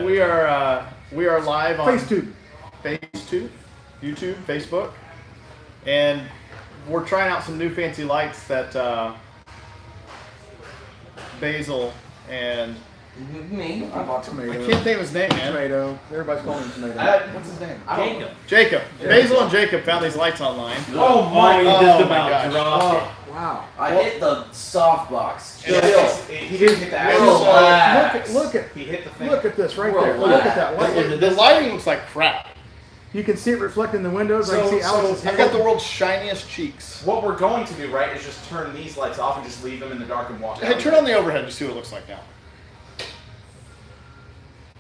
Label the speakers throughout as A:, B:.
A: We are live on
B: FaceTube,
A: YouTube, Facebook, and we're trying out some new fancy lights that Basil and
C: Me?
B: Tomato.
A: I can't think of his name, man.
B: Tomato. Everybody's calling him Tomato.
A: What's his name?
D: Jacob.
A: Basil and Jacob found these lights online.
D: Oh my!
A: Oh
D: Just
A: my
D: about
A: gosh.
D: dropped
B: Oh, wow.
C: I hit the softbox.
D: it. He didn't hit the
C: Relax.
B: Look at
D: He hit the thing.
B: look at this right there.
C: Relax.
B: Look at that light.
A: The lighting looks like crap.
B: You can see it reflected in the windows. I can see Alex's
A: I've
B: head.
A: got the world's shiniest cheeks.
D: What we're going to do, right, is just turn these lights off and just leave them in the dark and walk.
A: Hey,
D: out.
A: turn on the overhead and see what it looks like now.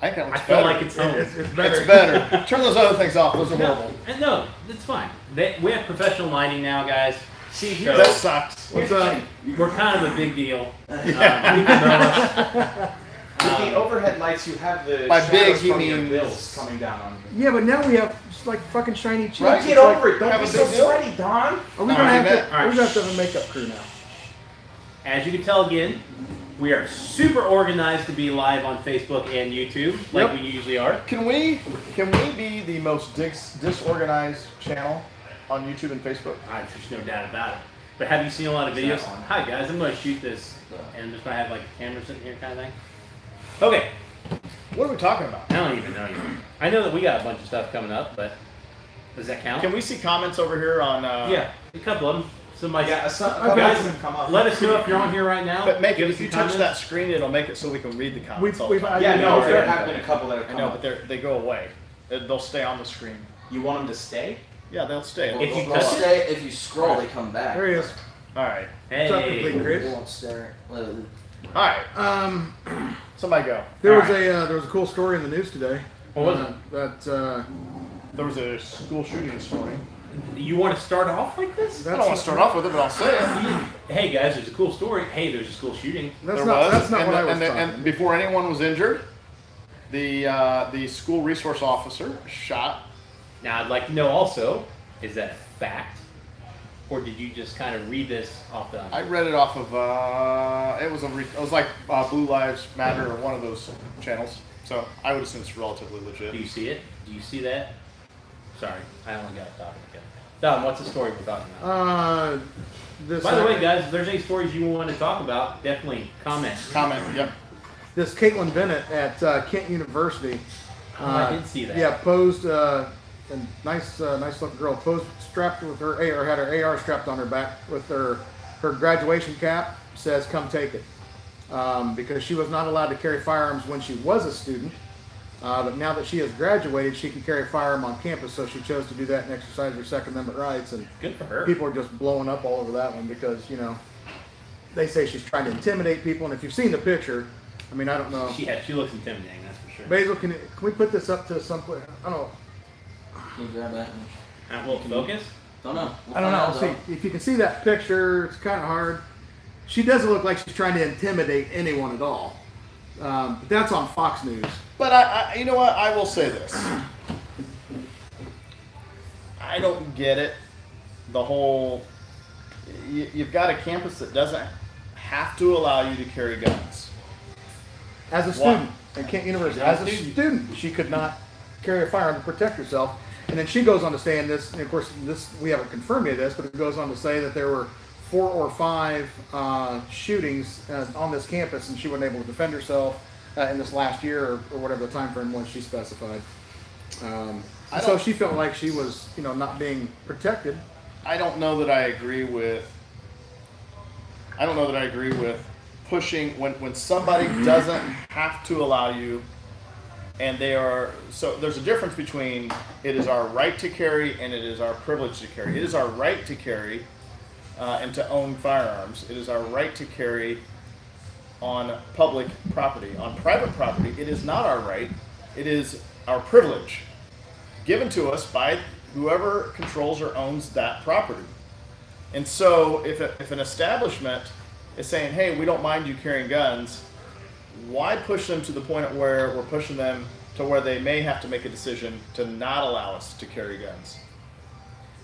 A: I think that
E: I
A: looks
E: feel
A: better.
E: like it's home.
B: It's better.
A: It's better. Turn those other things off. Those are horrible.
E: No, it's fine. We have professional lighting now, guys.
D: See,
E: So,
A: That sucks.
B: What's up?
E: we're kind of a big deal. People know us.
D: with the overhead lights, you have the
A: By big,
D: shadows
A: he
D: from your
A: means-
D: bills coming down on you.
B: Yeah, but now we have just like fucking shiny cheeks.
A: Right,
B: It's
D: Get
B: like,
D: over it. Don't
A: have
D: be
A: a
D: so
A: big deal.
D: sweaty, Don.
B: Are we
A: All
B: gonna
A: right,
B: have
A: bet.
B: to?
E: All right.
B: We're gonna have to have a makeup crew now.
E: As you can tell again, we are super organized to be live on Facebook and YouTube, like
B: Yep.
E: we usually are.
A: Can we be the most disorganized channel on YouTube and Facebook?
E: There's no doubt about it. But have you seen a lot of videos? Hi guys, I'm going to shoot this, and I'm just going to have like a camera sitting here kind of thing. Okay,
A: What are we talking about?
E: I don't even know yet. I know that we got a bunch of stuff coming up, but does that count?
A: Can we see comments over here on?
E: Yeah, a couple of them. Somebody,
D: Yeah, a couple
E: guys,
D: of them come up.
E: let us know if you're on here right now.
A: But make it
E: Give us
A: if you
E: some
A: touch that
E: comments.
A: screen, it'll make it so we can read the comments. all the
B: We've
A: time.
D: Yeah, no,
B: I-
D: there have been a couple that have
A: I
D: come
A: know,
D: up.
A: but they go away. They'll stay on the screen.
D: You want them to stay?
A: Yeah, they'll stay.
E: If you
C: They'll
E: touch it-
C: stay, if you scroll, they come back.
B: There he is.
A: All right,
B: What's up, complete
E: Hey,
B: Chris?
C: They won't stare.
A: all right. Somebody go.
B: There
E: All
B: was a cool story in the news today.
E: What was it?
B: That
A: There was a school shooting this morning.
E: you want to start off like this?
A: I don't want to start off with it, but I'll say it.
E: Hey guys, there's a cool story. Hey, there's a school shooting.
B: That's
A: There
B: not.
A: was,
B: That's not
A: and
B: what I was
A: and
B: talking.
A: before anyone was injured, the school resource officer shot.
E: Now I'd like to know also, is that a fact? Or did you just kind of read this off the...
A: I read it off of it was like Blue Lives Matter or one of those channels. So I would assume it's relatively legit.
E: Do you see it? Do you see that? Sorry, I only got talking again. Don, what's the story we're talking about?
B: This.
E: By the way, guys, if there's any stories you want to talk about, definitely comment.
A: Comment. Yep.
B: This Caitlin Bennett at Kent University.
E: I did see that.
B: Yeah, posed. A nice looking girl posed strapped with her AR, had her AR strapped on her back with her graduation cap. Says, "Come take it," because she was not allowed to carry firearms when she was a student. But now that she has graduated, she can carry a firearm on campus. So she chose to do that and exercise her Second Amendment rights. And
E: Good for her.
B: people are just blowing up all over that one because they say she's trying to intimidate people. And if you've seen the picture, I mean, I don't know.
E: She looks intimidating, that's for sure.
B: Basil, can we put this up to some place? I don't know.
C: Can you grab that?
E: Will it focus?
C: Don't know. We'll
B: I don't
C: find
B: know.
C: out,
B: See, if you can see that picture, it's kind of hard. She doesn't look like she's trying to intimidate anyone at all. But that's on Fox News.
A: But I you know what? I will say this. I don't get it. The whole you've got a campus that doesn't have to allow you to carry guns.
B: As a student at Kent University, as a student, she could not carry a firearm to protect herself. And then she goes on to say in this, and of course, we haven't confirmed any of this, but it goes on to say that there were 4 or 5 shootings on this campus, and she wasn't able to defend herself in this last year or whatever the time frame was she specified. So she felt like she was, not being protected.
A: I don't know that I agree with pushing when somebody doesn't have to allow you, and there's a difference between it is our right to carry and it is our privilege to carry. It is our right to carry and to own firearms. It is our right to carry on public property. On private property, it is not our right. It is our privilege given to us by whoever controls or owns that property. And so if an establishment is saying, hey, we don't mind you carrying guns, why push them to the point where we're pushing them to where they may have to make a decision to not allow us to carry guns?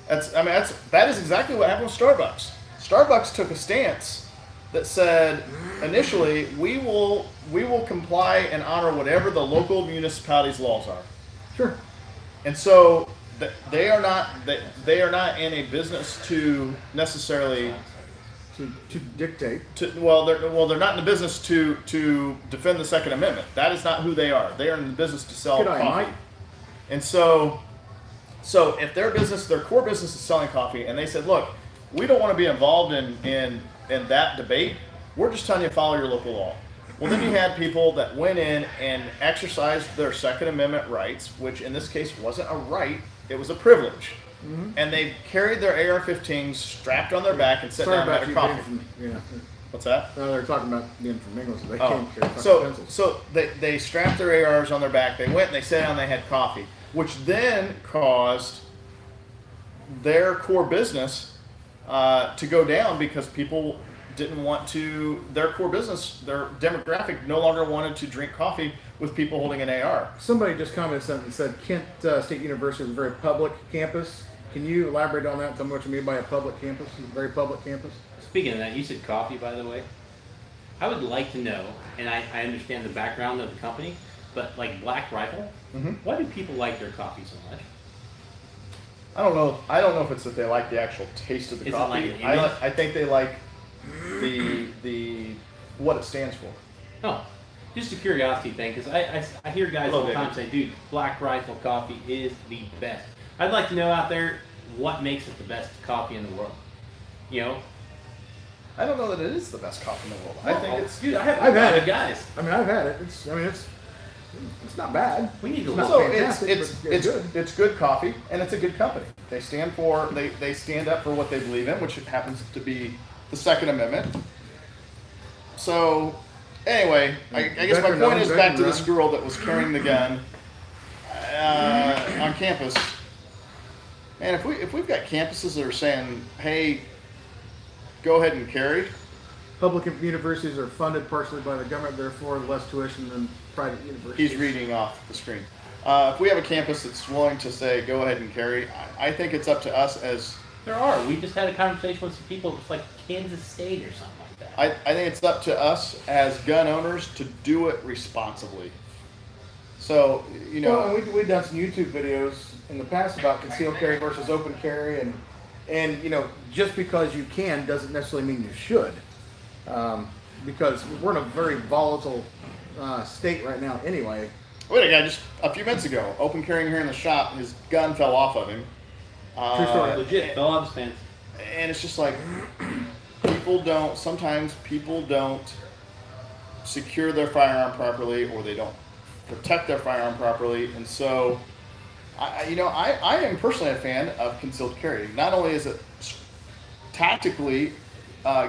A: That is exactly what happened with Starbucks. Starbucks took a stance that said initially we will comply and honor whatever the local municipality's laws are.
B: Sure.
A: And so they are not in a business to necessarily
B: To dictate.
A: they're not in the business to defend the Second Amendment. That is not who they are. They are in the business to sell
B: Good eye,
A: coffee.
B: Mike.
A: And so if their core business is selling coffee, and they said, look, we don't want to be involved in that debate. We're just telling you to follow your local law. Well, then you had people that went in and exercised their Second Amendment rights, which in this case wasn't a right, it was a privilege. Mm-hmm. And they carried their AR-15s strapped on their back and sat down and had a coffee. What's that?
B: No, they're talking about being from England, so they
A: Oh.
B: can't carry fucking
A: So,
B: pencils.
A: so they strapped their ARs on their back. They went and they sat down and they had coffee, which then caused their core business to go down because people didn't want to. Their core business, their demographic, no longer wanted to drink coffee with people holding an AR.
B: Somebody just commented something and said Kent State University is a very public campus. Can you elaborate on that and tell me what you mean by a public campus? A very public campus?
E: Speaking of that, you said coffee, by the way. I would like to know, and I understand the background of the company, but like Black Rifle, why do people like their coffee so much?
A: I don't know if it's that they like the actual taste of the
E: Is it
A: coffee.
E: like an image?
A: I think they like the what it stands for.
E: Oh, just a curiosity thing, because I hear guys all the time say, dude, Black Rifle coffee is the best. I'd like to know out there what makes it the best coffee in the world. You know?
A: I don't know that it is the best coffee in the world. I think it's.
E: Dude, I've
B: had it.
E: guys.
B: I mean, I've had it. It's not bad.
E: We need to
B: It's not
A: So
B: fantastic,
A: it's
B: but it's good.
A: it's good coffee and it's a good company. They stand up for what they believe in, which happens to be the Second Amendment. So anyway, I guess my point is back to this girl that was carrying the gun on campus. Man, if we've got campuses that are saying, hey, go ahead and carry.
B: Public universities are funded partially by the government, therefore less tuition than private universities.
A: He's reading off the screen. If we have a campus that's willing to say, go ahead and carry, I think it's up to us as...
E: There are. We just had a conversation with some people, it's like Kansas State or something like that.
A: I think it's up to us as gun owners to do it responsibly. So, you know...
B: Well, we've done some YouTube videos in the past about concealed carry versus open carry, and you know, just because you can doesn't necessarily mean you should. Because we're in a very volatile state right now anyway.
A: Wait, a guy just a few minutes ago, open carrying here in the shop, his gun fell off of him.
B: True story.
E: Legit, fell off his pants.
A: And it's just like, sometimes people don't secure their firearm properly, or they don't protect their firearm properly. And so, I am personally a fan of concealed carry. Not only is it tactically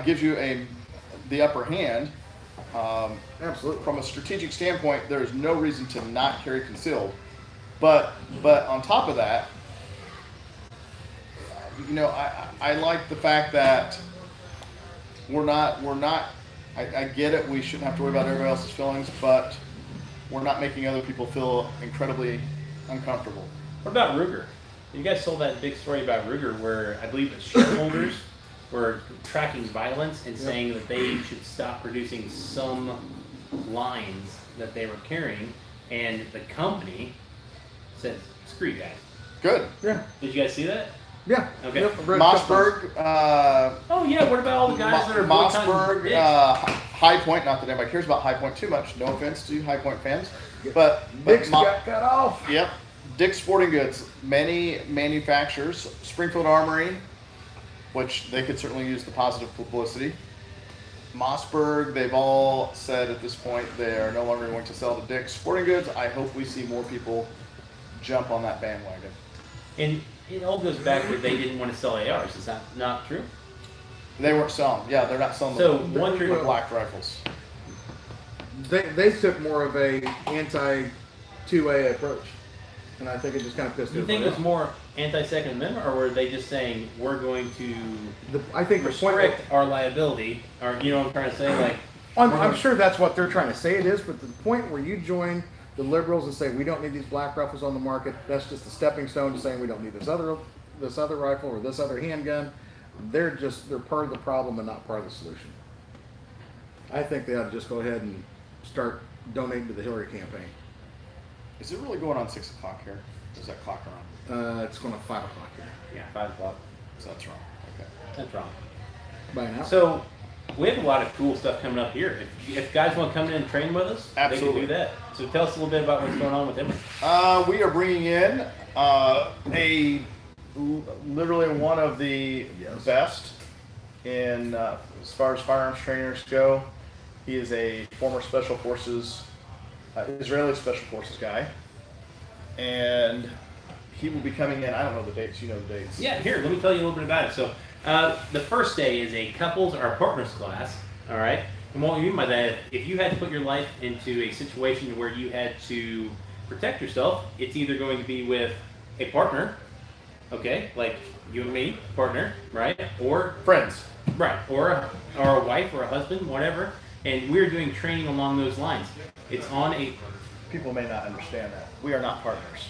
A: gives you the upper hand,
B: Absolutely.
A: from a strategic standpoint, there is no reason to not carry concealed. But on top of that, I like the fact that we're not. I get it. We shouldn't have to worry about everybody else's feelings, but we're not making other people feel incredibly uncomfortable.
E: What about Ruger? You guys told that big story about Ruger where I believe the shareholders were tracking violence and saying that they should stop producing some lines that they were carrying, and the company said, screw you guys.
A: Good.
B: Yeah.
E: Did you guys see that?
B: Yeah.
E: Okay.
B: Yep, I've read
A: Mossberg.
E: Oh yeah, what about all the guys that are
A: Mossberg,
E: boycotting
A: High Point. Not that anybody cares about High Point too much. No offense to High Point fans, but
B: Dick's got cut off.
A: Yep. Dick's Sporting Goods. Many manufacturers. Springfield Armory, which they could certainly use the positive publicity. Mossberg. They've all said at this point they are no longer going to sell to Dick's Sporting Goods. I hope we see more people jump on that bandwagon.
E: And it all goes back to they didn't want to sell ARs. Is that not true?
A: They weren't selling. Yeah, they're not selling
E: So
A: the
E: one through
A: black rifles.
B: They took more of a anti-2A approach, and I think it just kind of pissed
E: You think it
B: everybody
E: was
B: off.
E: more anti-Second Amendment, or were they just saying we're going to
B: I think the point.
E: restrict our liability, or you know what I'm trying to say? Like,
B: I'm sure that's what they're trying to say it is, but the point where you join the liberals and say we don't need these black rifles on the market, that's just a stepping stone to saying we don't need this other rifle or this other handgun. They're part of the problem and not part of the solution. I think they ought to just go ahead and start donating to the Hillary campaign.
A: Is it really going on 6 o'clock here? Is that clock wrong?
B: It's going to 5 o'clock here.
E: Yeah, 5 o'clock.
A: So that's wrong. Okay.
E: That's wrong.
B: By now.
E: So we have a lot of cool stuff coming up here. If guys want to come in and train with us,
A: Absolutely.
E: they can do that. So tell us a little bit about what's going on with them.
A: We are bringing in literally one of the best in as far as firearms trainers go. He is a former Special Forces, Israeli Special Forces guy, and he will be coming in. I don't know the dates. You know the dates.
E: Yeah, here, let me tell you a little bit about it. So the first day is a couples or partners class, all right? And what we mean by that, if you had to put your life into a situation where you had to protect yourself, it's either going to be with a partner, okay, like you and me, partner, right? Or
A: Friends.
E: right, or a wife or a husband, whatever. And we're doing training along those lines. It's on a
A: People may not understand that. We are not partners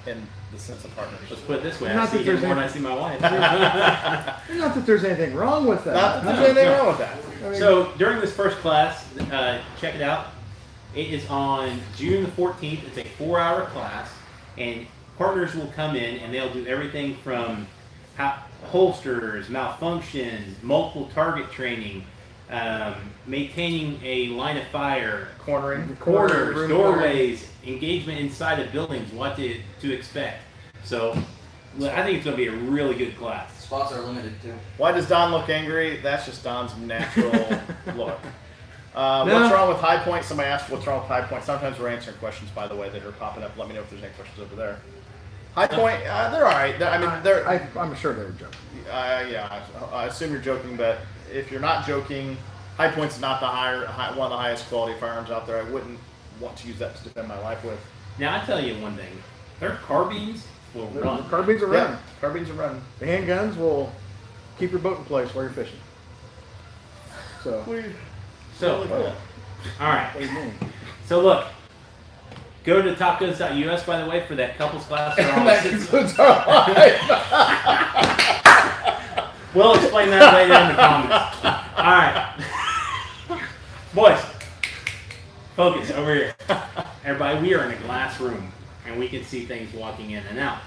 A: in the sense of partners.
E: let's put it this way. I
B: Not
E: see
B: that
E: him
B: there's
E: more than
B: any-
E: I see my wife.
B: Not that there's anything wrong with that.
A: Not that there's anything wrong with that.
B: I mean,
E: So during this first class, check it out. It is on June the 14th. It's a 4-hour class, and partners will come in and they'll do everything from holsters, malfunctions, multiple target training, maintaining a line of fire,
A: Cornering.
E: corners,
B: room
E: doorways, engagement inside of buildings, what to expect. So I think it's going to be a really good class.
C: Spots are limited too.
A: Why does Don look angry? That's just Don's natural look.
B: No.
A: What's wrong with High Point? Somebody asked what's wrong with High Point. Sometimes we're answering questions, by the way, that are popping up. Let me know if there's any questions over there. High Point, they're all right. I mean, they're.
B: I'm sure they were joking.
A: Yeah, I assume you're joking, but if you're not joking, High Point's not one of the highest quality firearms out there. I wouldn't want to use that to defend my life with.
E: Now, I tell you one thing. Their carbines will run.
B: Carbines are running.
A: Yeah, carbines are running.
B: The handguns will keep your boat in place while you're fishing. So,
E: So,
A: Really cool.
E: all right.
B: what do you mean?
E: So look, go to topguns.us, by the way, for that couples class. They're all
A: That
E: six-
A: concludes our life.
E: We'll explain that later in the comments. All right. Boys, focus over here. Everybody, we are in a glass room, and we can see things walking in and out.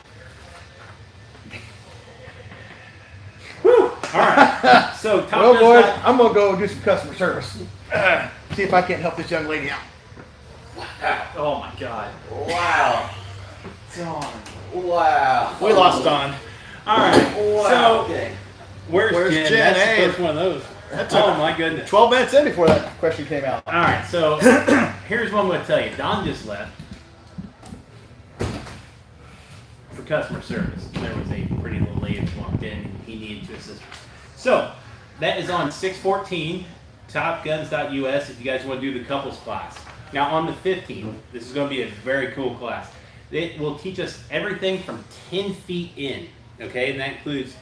E: Whew. All right. So, Top
B: Well,
E: Guns
B: boys,
E: dot-
B: I'm gonna go do some customer service. See if I can't help this young lady out.
E: Oh my God.
C: Wow.
E: Dawn.
C: Wow.
A: We lost Don.
E: All right.
C: Wow.
E: So,
C: Okay.
E: where's Jen?
A: Jen?
E: That's
A: Hey.
E: the first one of those.
A: That's
E: Oh my goodness.
A: 12 minutes in before that question came out.
E: All right, so here's what I'm going to tell you. Don just left for customer service. There was a pretty little lady that walked in and he needed to assist her. So that is on 6/14, topguns.us if you guys want to do the couples class. Now on the 15th, this is going to be a very cool class. It will teach us everything from 10 feet in, okay? And that includes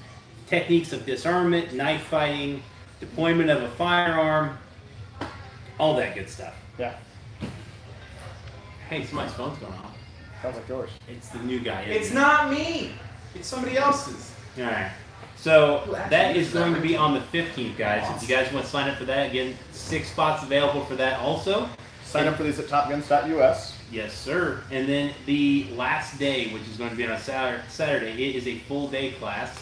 E: techniques of disarmament, knife fighting, deployment of a firearm, all that good stuff.
A: Yeah,
E: Hey, somebody's phone's going off.
A: sounds like yours.
E: It's the new guy.
D: It's
E: isn't
D: not me. It's somebody else's.
E: it? All right. So
C: Who actually
E: that is
C: uses that
E: going to be
C: ringtone?
E: on the 15th, guys. If you guys want to sign up for that, again, 6 spots available for that also.
A: Sign up for these at topguns.us.
E: Yes, sir. And then the last day, which is going to be on a Saturday, it is a full day class.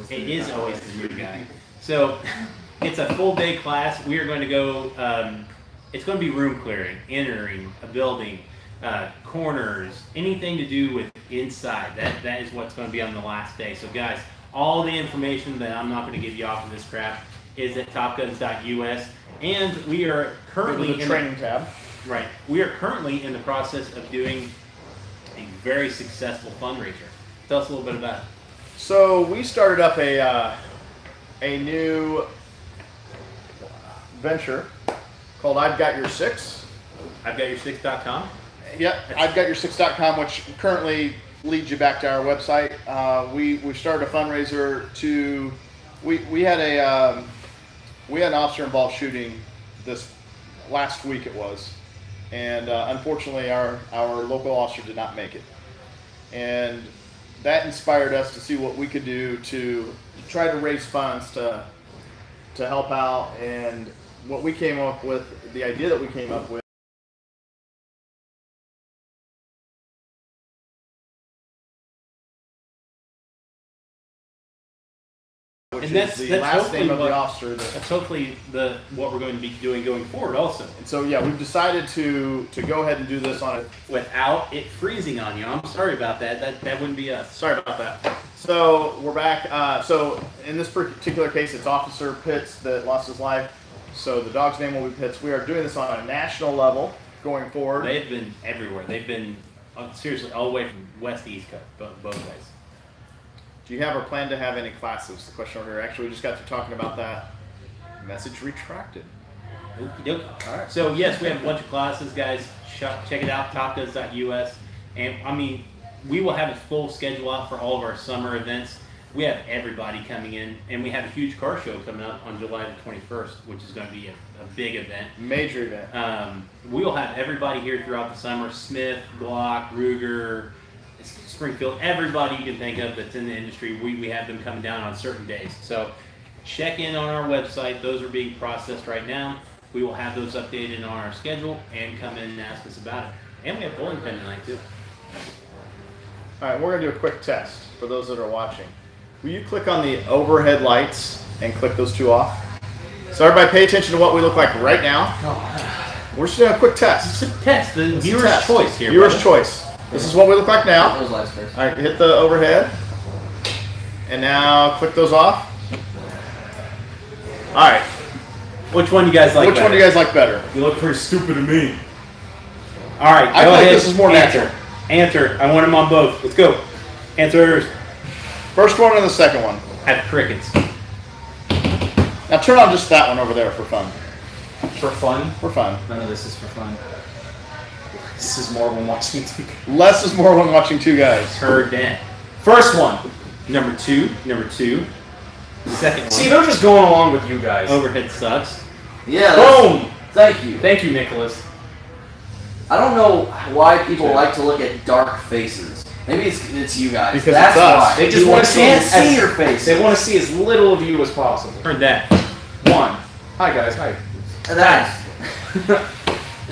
E: It is always the new guy. So it's a full day class. We are going to go, it's going to be room clearing, entering a building, corners, anything to do with inside. That is what's going to be on the last day. So guys, all the information that I'm not going to give you off of this crap is at topguns.us. And we are currently
A: Go to the training tab.
E: Right. We are currently in the process of doing a very successful fundraiser. Tell us a little bit about it.
A: So we started up a new venture called I've Got Your Six.
E: I've got your6.com.
A: Yep, I've Got Your6.com, which currently leads you back to our website. We started a fundraiser to we had an officer involved shooting this last week it was, and unfortunately our local officer did not make it, and that inspired us to see what we could do to try to raise funds to to help out. And what we came up with, the idea that we came up with, which
E: And
A: is the last
E: hopefully
A: name of the
E: what-
A: officer.
E: That's hopefully what we're going to be doing going forward also.
A: And so yeah, we've decided to go ahead and do this on it.
E: Without it freezing on you. I'm sorry about that. That wouldn't be us.
A: Sorry about that. So we're back. So in this particular case, it's Officer Pitts that lost his life. So the dog's name will be Pitts. We are doing this on a national level going forward.
E: They've been everywhere. They've been seriously all the way from west to east coast, both ways.
A: Do you have or plan to have any classes? The question over here. Actually, we just got to talking about that. Message retracted.
E: Okey doke.
A: All right.
E: So yes, we have a bunch of classes, guys. Check it out, topguns.us. And I mean, we will have a full schedule out for all of our summer events. We have everybody coming in, and we have a huge car show coming up on July the 21st, which is going to be a big event.
A: Major event.
E: We will have everybody here throughout the summer: Smith, Glock, Ruger, Springfield, everybody you can think of that's in the industry. We have them coming down on certain days. So check in on our website. Those are being processed right now. We will have those updated on our schedule and come in and ask us about it. And we have bowling pin tonight too.
A: All right, we're gonna do a quick test for those that are watching. Will you click on the overhead lights and click those two off? So everybody pay attention to what we look like right now. We're just doing a quick test.
E: It's a test, the
A: It's a
E: viewer's
A: test.
E: choice here.
A: Viewer's
E: brother.
A: choice. This is what we look like now.
C: Those lights first.
A: All right, hit the overhead. And now click those off. All right,
E: Which one do you guys like
A: which
E: better?
A: one do you guys like better?
E: You look pretty stupid to me. All right,
A: I
E: go
A: feel like
E: ahead.
A: this is more natural.
E: Answer. I want them on both. Let's go. Answers.
A: First one and the second one.
E: Have crickets.
A: Now turn on just that one over there for fun.
D: For fun?
A: For fun.
D: None of this is for fun. This is more when watching TV.
A: Less is more when watching two guys.
E: Heard that.
D: First one.
E: Number two. Second one.
D: See, they're just going along with you guys.
E: Overhead sucks.
C: Yeah.
D: Boom!
C: Thank you.
D: Thank you, Nicholas.
C: I don't know why people like to look at dark faces. Maybe it's you guys.
A: Because
C: That's
A: it's us.
C: why.
D: They just
C: You
D: want to see
C: can't see your face.
D: They want to see as little of you as possible.
E: Heard that.
D: One. Hi, guys. Hi.
C: That's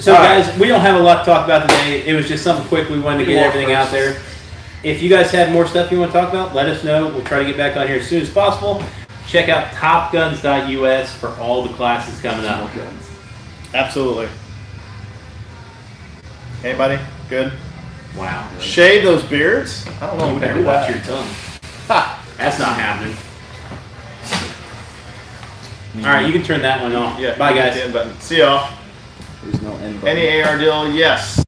E: So
D: All right.
E: guys, we don't have a lot to talk about today. It was just something quick. We wanted to get everything out there. If you guys have more stuff you want to talk about, let us know. We'll try to get back on here as soon as possible. Check out topguns.us for all the classes coming up.
A: Absolutely. Anybody? Good?
E: Wow.
A: Shave those beards? I don't know.
E: You
A: if we can
E: better
A: do
E: watch
A: that.
E: your tongue.
A: Ha!
E: That's not happening. All right, you can turn that one off.
A: Yeah.
E: Bye,
A: hit
E: guys.
A: the end button. See y'all.
C: There's no end button.
A: Any AR deal? Yes.